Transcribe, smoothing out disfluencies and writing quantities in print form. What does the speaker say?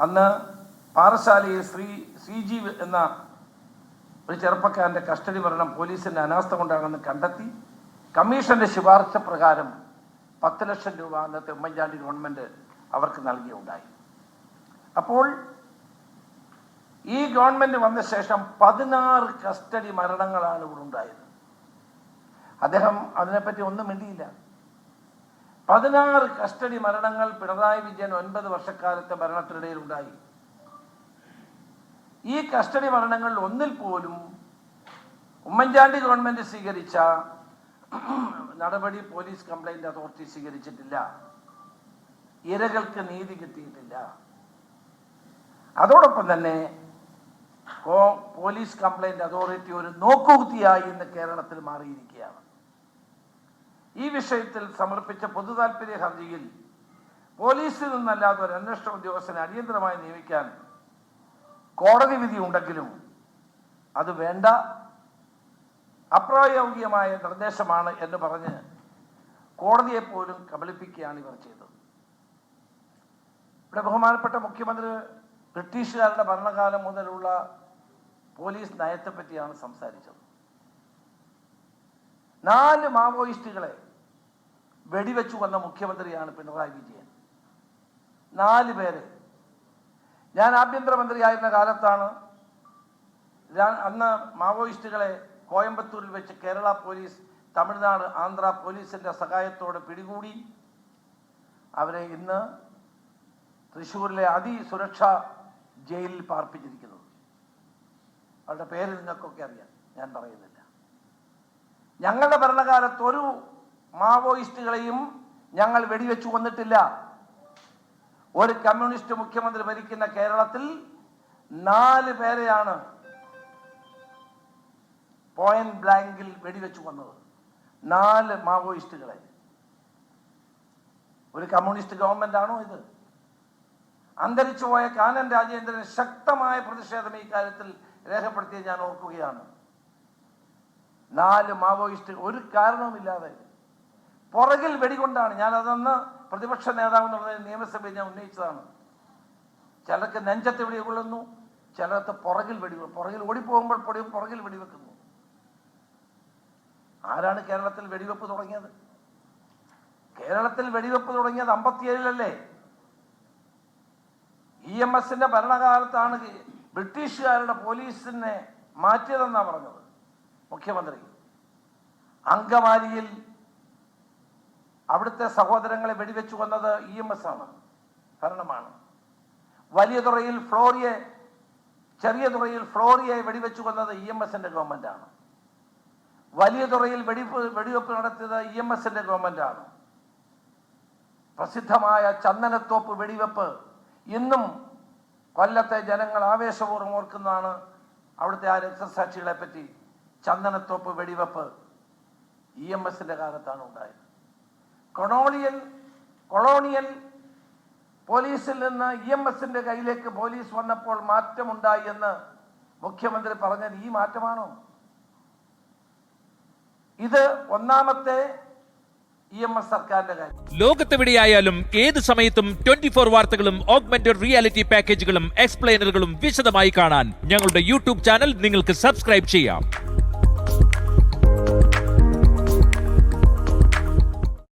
അന്ന് പാറശാലയിൽ ശ്രീജി എന്ന ഒരു ചെറുപ്പക്കാരൻ്റെ കസ്റ്റഡി മരണം പോലീസിൻ്റെ അനാസ്ഥ കൊണ്ടാണെന്ന് കണ്ടെത്തി കമ്മീഷന്റെ ശുപാർശ പ്രകാരം 10 ലക്ഷം രൂപ അന്നത്തെ ഉമ്മൻചാണ്ടി ഗവൺമെൻറ് അവർക്ക് നൽകിയുണ്ടായി. അപ്പോൾ ഈ ഗവൺമെൻറ് വന്ന ശേഷം 16 കസ്റ്റഡി മരണങ്ങളാണ് ഇവിടെ ഉണ്ടായത്. അദ്ദേഹം അതിനെപ്പറ്റി ഒന്നും മിണ്ടിയില്ല. 16 കസ്റ്റഡി മരണങ്ങൾ പിണറായി വിജയൻ 9 വർഷക്കാലത്തെ ഭരണത്തിനിടയിൽ ഉണ്ടായി. ഈ കസ്റ്റഡി മരണങ്ങളിൽ ഒന്നിൽ പോലും ഉമ്മൻചാണ്ടി ഗവൺമെൻറ് സ്വീകരിച്ച നടപടി പോലീസ് കംപ്ലൈന്റ് അതോറിറ്റി സ്വീകരിച്ചിട്ടില്ല. ഇരകൾക്ക് നീതി കിട്ടിയിട്ടില്ല. അതോടൊപ്പം തന്നെ പോലീസ് കംപ്ലൈന്റ് അതോറിറ്റി ഒരു നോക്കുകുത്തിയായി ഇന്ന് കേരളത്തിൽ മാറിയിരിക്കുകയാണ്. ഈ വിഷയത്തിൽ സമർപ്പിച്ച പൊതു താൽപര്യ ഹർജിയിൽ പോലീസിൽ നിന്നല്ലാതെ ഒരു അന്വേഷണ ഉദ്യോഗസ്ഥനെ അടിയന്തരമായി നിയമിക്കാൻ കോടതി വിധി ഉണ്ടെങ്കിലും അത് വേണ്ട, അപ്രായോഗികമായ നിർദ്ദേശമാണ് എന്ന് പറഞ്ഞ് കോടതിയെ പോലും കബളിപ്പിക്കുകയാണ് ഇവർ ചെയ്തത്. ഇവിടെ ബഹുമാനപ്പെട്ട മുഖ്യമന്ത്രി ബ്രിട്ടീഷുകാരുടെ ഭരണകാലം മുതലുള്ള പോലീസ് നയത്തെപ്പറ്റിയാണ് സംസാരിച്ചത്. 4 മാവോയിസ്റ്റുകളെ വെടിവെച്ചു കൊന്ന മുഖ്യമന്ത്രിയാണ് പിണറായി വിജയൻ. 4 പേരെ. ഞാൻ ആഭ്യന്തരമന്ത്രിയായിരുന്ന കാലത്താണ് അന്ന് മാവോയിസ്റ്റുകളെ കോയമ്പത്തൂരിൽ വെച്ച് കേരള പോലീസ്, തമിഴ്നാട്, ആന്ധ്ര പോലീസിന്റെ സഹായത്തോടെ പിടികൂടി അവരെ ഇന്ന് തൃശ്ശൂരിലെ അതിസുരക്ഷാ ജയിലിൽ പാർപ്പിച്ചിരിക്കുന്നത്. അവരുടെ പേര് നിങ്ങൾക്കൊക്കെ അറിയാം, ഞാൻ പറയുന്നില്ല. ഞങ്ങളുടെ ഭരണകാലത്ത് ഒരു മാവോയിസ്റ്റുകളെയും ഞങ്ങൾ വെടിവെച്ചു കൊന്നിട്ടില്ല. ഒരു കമ്മ്യൂണിസ്റ്റ് മുഖ്യമന്ത്രി ഭരിക്കുന്ന കേരളത്തിൽ 4 പേരെയാണ് പോയിന്റ് ബ്ലാങ്കിൽ വെടിവെച്ചു കൊന്നത്. 4 മാവോയിസ്റ്റുകളെ. ഒരു കമ്മ്യൂണിസ്റ്റ് ഗവൺമെന്റ് ആണോ ഇത്? അന്തരിച്ചു പോയ കാനൻ രാജേന്ദ്രൻ ശക്തമായ പ്രതിഷേധം ഈ കാര്യത്തിൽ രേഖപ്പെടുത്തിയത് ഞാൻ ഓർക്കുകയാണ്. 4 മാവോയിസ്റ്റ് ഒരു കാരണവുമില്ലാതെ പുറകിൽ വെടികൊണ്ടാണ്. ഞാൻ അതന്ന് പ്രതിപക്ഷ നേതാവ് എന്നുള്ള നിയമസഭയിൽ ഞാൻ ഉന്നയിച്ചതാണ്. ചിലർക്ക് നെഞ്ചത്ത് വെടികൊള്ളുന്നു, ചിലർക്ക് പുറകിൽ ഓടിപ്പോകുമ്പോൾ പുറകിൽ വെടിവെക്കുന്നു. ആരാണ് കേരളത്തിൽ വെടിവെപ്പ് തുടങ്ങിയത്? കേരളത്തിൽ വെടിവെപ്പ് തുടങ്ങിയത് 57-ലല്ലേ? EMSന്റെ ഭരണകാലത്താണ് ബ്രിട്ടീഷുകാരുടെ പോലീസിനെ മാറ്റിയതെന്നാണ് പറഞ്ഞത് മുഖ്യമന്ത്രി. അങ്കമാലിയിൽ അവിടുത്തെ സഹോദരങ്ങളെ വെടിവെച്ചു കൊന്നത് EMS ആണ്, ഭരണമാണ്. വലിയ തുറയിൽ ചെറിയ തുറയിൽ ഫ്ലോറിയെ വെടിവെച്ചു കൊന്നത് EMSന്റെ ഗവൺമെന്റാണ്. വലിയ തുറയിൽ വെടിവെപ്പ് നടത്തിയത് EMSന്റെ ഗവൺമെന്റാണ്. പ്രസിദ്ധമായ ചന്ദനത്തോപ്പ് വെടിവെപ്പ് ഇന്നും കൊല്ലത്തെ ജനങ്ങൾ ആവേശപൂർവ്വം ഓർക്കുന്നതാണ്. അവിടുത്തെ ആ രക്തസാക്ഷികളെ പറ്റി ചന്ദനത്തോപ്പ് വെടിവെപ്പ് EMSന്റെ കാലത്താണ് ഉണ്ടായത്. കൊളോണിയൽ പോലീസിൽ നിന്ന് EMSന്റെ കയ്യിലേക്ക് പോലീസ് വന്നപ്പോൾ മാറ്റമുണ്ടായി എന്ന് മുഖ്യമന്ത്രി പറഞ്ഞത് ഈ മാറ്റമാണോ? ഇത് ഒന്നാമത്തെ EMS സർക്കാരിന്റെ കാര്യം. ലോകത്തെവിടെയായാലും ഏത് സമയത്തും 24 വാർത്തകളും ഓഗ്മെന്റഡ് റിയാലിറ്റി പാക്കേജുകളും എക്സ്പ്ലെയിനറുകളും വിശദമായി കാണാൻ ഞങ്ങളുടെ യൂട്യൂബ് ചാനൽ നിങ്ങൾക്ക് സബ്സ്ക്രൈബ് ചെയ്യാം.